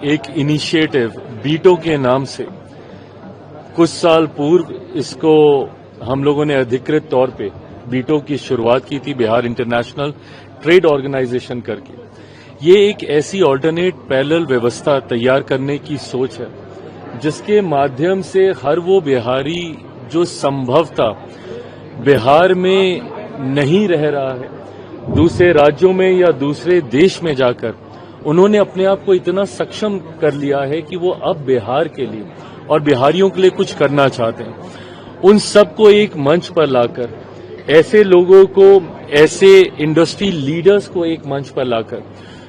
एक इनिशिएटिव बीटो के नाम से कुछ साल पूर्व इसको हम लोगों ने अधिकृत तौर पे बीटो की शुरुआत की थी, बिहार इंटरनेशनल ट्रेड ऑर्गेनाइजेशन करके। ये एक ऐसी ऑल्टरनेट पैरेलल व्यवस्था तैयार करने की सोच है जिसके माध्यम से हर वो बिहारी जो संभवतः बिहार में नहीं रह रहा है, दूसरे राज्यों में या दूसरे देश में जाकर उन्होंने अपने आप को इतना सक्षम कर लिया है कि वो अब बिहार के लिए और बिहारियों के लिए कुछ करना चाहते हैं, उन सबको एक मंच पर लाकर, ऐसे लोगों को, ऐसे इंडस्ट्री लीडर्स को एक मंच पर लाकर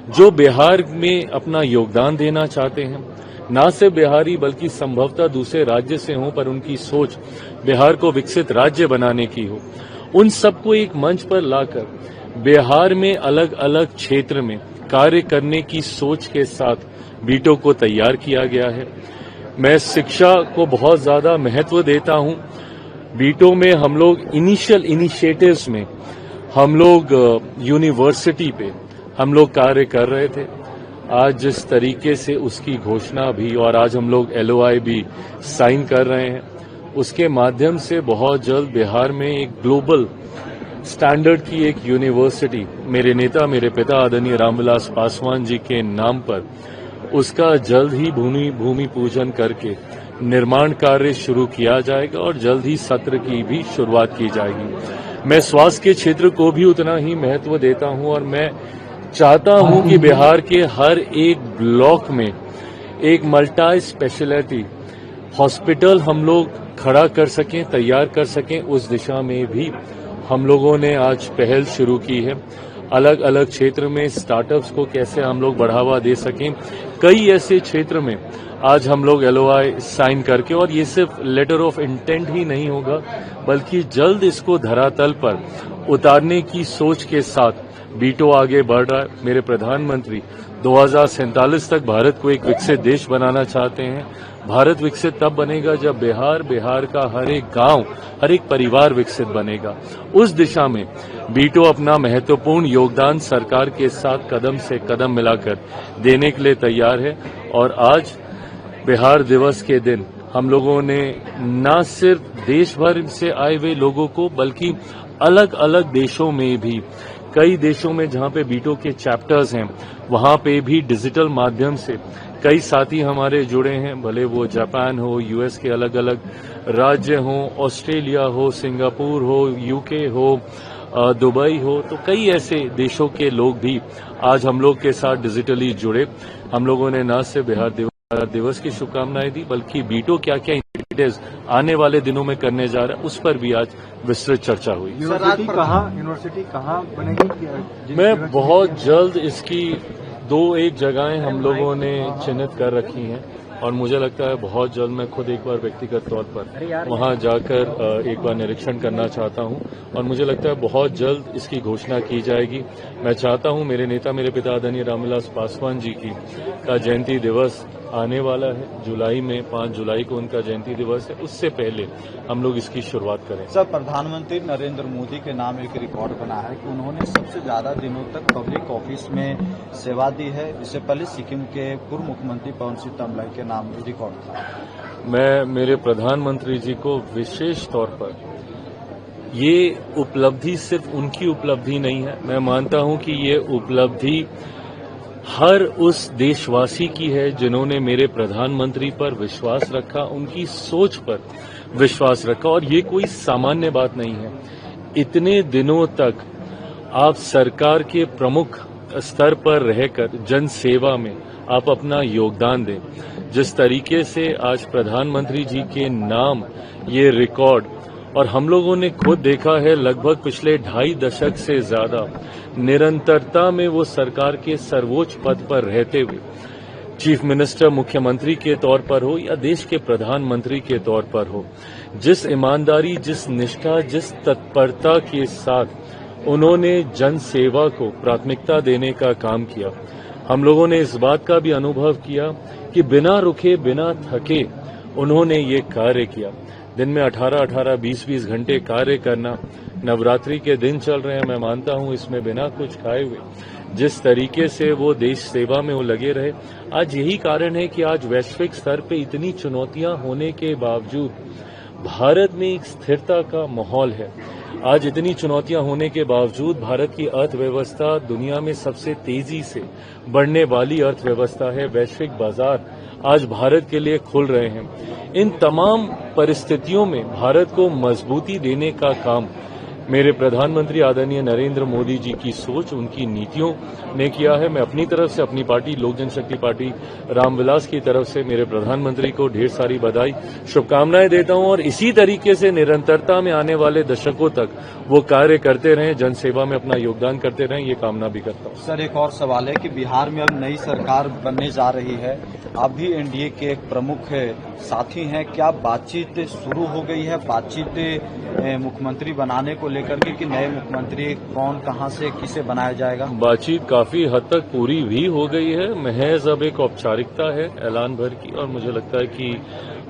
जो बिहार में अपना योगदान देना चाहते हैं, न सिर्फ बिहारी बल्कि संभवतः दूसरे राज्य से हों पर उनकी सोच बिहार को विकसित राज्य बनाने की हो, उन सबको एक मंच पर लाकर बिहार में अलग अलग क्षेत्र में कार्य करने की सोच के साथ बीटो को तैयार किया गया है। मैं शिक्षा को बहुत ज्यादा महत्व देता हूं। बीटो में हम लोग इनिशियल इनिशिएटिव्स में हम लोग यूनिवर्सिटी पे हम लोग कार्य कर रहे थे। आज जिस तरीके से उसकी घोषणा भी और आज हम लोग LOI भी साइन कर रहे हैं, उसके माध्यम से बहुत जल्द बिहार में एक ग्लोबल स्टैंडर्ड की एक यूनिवर्सिटी मेरे नेता, मेरे पिता आदरणीय रामविलास पासवान जी के नाम पर उसका जल्द ही भूमि पूजन करके निर्माण कार्य शुरू किया जाएगा और जल्द ही सत्र की भी शुरुआत की जाएगी। मैं स्वास्थ्य के क्षेत्र को भी उतना ही महत्व देता हूं और मैं चाहता हूं कि बिहार के हर एक ब्लॉक में एक मल्टी स्पेशलिटी हॉस्पिटल हम लोग खड़ा कर सकें, तैयार कर सकें। उस दिशा में भी हम लोगों ने आज पहल शुरू की है। अलग अलग क्षेत्र में स्टार्टअप्स को कैसे हम लोग बढ़ावा दे सकें, कई ऐसे क्षेत्र में आज हम लोग LOI साइन करके, और ये सिर्फ लेटर ऑफ इंटेंट ही नहीं होगा बल्कि जल्द इसको धरातल पर उतारने की सोच के साथ बीटो आगे बढ़ रहा है। मेरे प्रधानमंत्री 2047 तक भारत को एक विकसित देश बनाना चाहते हैं। भारत विकसित तब बनेगा जब बिहार का हर एक गांव, हर एक परिवार विकसित बनेगा। उस दिशा में बीटो अपना महत्वपूर्ण योगदान सरकार के साथ कदम से कदम मिलाकर देने के लिए तैयार है। और आज बिहार दिवस के दिन हम लोगों ने न सिर्फ देश भर से आए हुए लोगों को बल्कि अलग अलग देशों में भी, कई देशों में जहां पे बीटो के चैप्टर्स हैं वहां पे भी डिजिटल माध्यम से कई साथी हमारे जुड़े हैं, भले वो जापान हो, US के अलग अलग राज्य हो, ऑस्ट्रेलिया हो, सिंगापुर हो, UK हो, दुबई हो, तो कई ऐसे देशों के लोग भी आज हम लोग के साथ डिजिटली जुड़े। हम लोगों ने न सिर्फ बिहार दिवस की शुभकामनाएं दी बल्कि बीटो क्या क्या इनिशिएटिव्स आने वाले दिनों में करने जा रहा है उस पर भी आज विस्तृत चर्चा हुई। यूनिवर्सिटी कहाँ बनेगी? मैं बहुत जल्द इसकी 2-1 जगहें हम लोगों ने चिन्हित कर रखी हैं और मुझे लगता है बहुत जल्द मैं खुद एक बार व्यक्तिगत तौर पर वहां जाकर एक बार निरीक्षण करना चाहता हूं और मुझे लगता है बहुत जल्द इसकी घोषणा की जाएगी। मैं चाहता हूं मेरे नेता, मेरे पिता आदरणीय रामविलास पासवान जी का जयंती दिवस आने वाला है जुलाई में, 5 जुलाई को उनका जयंती दिवस है, उससे पहले हम लोग इसकी शुरुआत करें। सर, प्रधानमंत्री नरेंद्र मोदी के नाम एक रिकॉर्ड बना है कि उन्होंने सबसे ज्यादा दिनों तक पब्लिक ऑफिस में सेवा दी है। इससे पहले सिक्किम के पूर्व मुख्यमंत्री पवन सिंह तमलई के नाम रिकॉर्ड था। मैं मेरे प्रधानमंत्री जी को विशेष तौर पर, ये उपलब्धि सिर्फ उनकी उपलब्धि नहीं है, मैं मानता हूं कि ये उपलब्धि हर उस देशवासी की है जिन्होंने मेरे प्रधानमंत्री पर विश्वास रखा, उनकी सोच पर विश्वास रखा। और ये कोई सामान्य बात नहीं है। इतने दिनों तक आप सरकार के प्रमुख स्तर पर रहकर जन सेवा में आप अपना योगदान दें। जिस तरीके से आज प्रधानमंत्री जी के नाम ये रिकॉर्ड, और हम लोगों ने खुद देखा है लगभग पिछले 2.5 दशक से ज्यादा निरंतरता में वो सरकार के सर्वोच्च पद पर रहते हुए, चीफ मिनिस्टर, मुख्यमंत्री के तौर पर हो या देश के प्रधानमंत्री के तौर पर हो, जिस ईमानदारी, जिस निष्ठा, जिस तत्परता के साथ उन्होंने जन सेवा को प्राथमिकता देने का काम किया, हम लोगों ने इस बात का भी अनुभव किया कि बिना रुके, बिना थके उन्होंने ये कार्य किया। दिन में 18-18, 20-20 घंटे कार्य करना, नवरात्रि के दिन चल रहे हैं, मैं मानता हूं इसमें बिना कुछ खाए हुए जिस तरीके से वो देश सेवा में वो लगे रहे, आज यही कारण है कि आज वैश्विक स्तर पे इतनी चुनौतियां होने के बावजूद भारत में एक स्थिरता का माहौल है। आज इतनी चुनौतियां होने के बावजूद भारत की अर्थव्यवस्था दुनिया में सबसे तेजी से बढ़ने वाली अर्थव्यवस्था है। वैश्विक बाजार आज भारत के लिए खुल रहे हैं। इन तमाम परिस्थितियों में भारत को मजबूती देने का काम मेरे प्रधानमंत्री आदरणीय नरेंद्र मोदी जी की सोच, उनकी नीतियों ने किया है। मैं अपनी तरफ से, अपनी पार्टी लोक जनशक्ति पार्टी रामविलास की तरफ से मेरे प्रधानमंत्री को ढेर सारी बधाई, शुभकामनाएं देता हूं और इसी तरीके से निरंतरता में आने वाले दशकों तक वो कार्य करते रहें, जनसेवा में अपना योगदान करते रहें, ये कामना भी करता हूं। सर, एक और सवाल है कि बिहार में अब नई सरकार बनने जा रही है, आप भी एनडीए के एक प्रमुख साथी हैं, क्या बातचीत शुरू हो गई है? बातचीत मुख्यमंत्री बनाने को लेकर के कि नए मुख्यमंत्री कौन, कहां से, किसे बनाया जाएगा? बातचीत काफी हद तक पूरी भी हो गई है, महज अब एक औपचारिकता है ऐलान भर की, और मुझे लगता है कि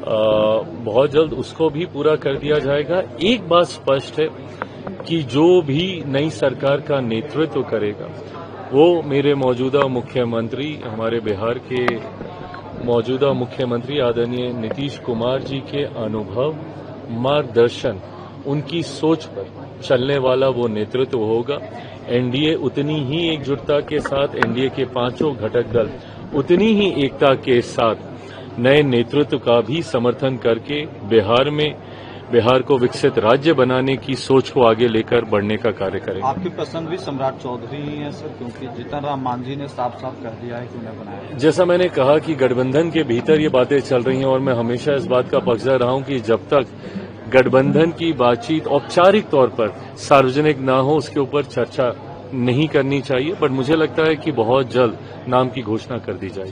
बहुत जल्द उसको भी पूरा कर दिया जाएगा। एक बात स्पष्ट है कि जो भी नई सरकार का नेतृत्व करेगा वो मेरे मौजूदा मुख्यमंत्री, हमारे बिहार के मौजूदा मुख्यमंत्री आदरणीय नीतीश कुमार जी के अनुभव, मार्गदर्शन, उनकी सोच पर चलने वाला वो नेतृत्व होगा। एनडीए उतनी ही एकजुटता के साथ, एनडीए के पांचों घटक दल उतनी ही एकता के साथ नए नेतृत्व का भी समर्थन करके बिहार को विकसित राज्य बनाने की सोच को आगे लेकर बढ़ने का कार्य करेंगे। आपकी पसंद भी सम्राट चौधरी ही है सर, क्योंकि जीतन राम मांझी ने साफ साफ कह दिया है कि उन्हें बनाया। जैसा मैंने कहा कि गठबंधन के भीतर ये बातें चल रही हैं और मैं हमेशा इस बात का पक्षधर रहा हूं कि जब तक गठबंधन की बातचीत औपचारिक तौर पर सार्वजनिक ना हो उसके ऊपर चर्चा नहीं करनी चाहिए, बट मुझे लगता है कि बहुत जल्द नाम की घोषणा कर दी जाएगी।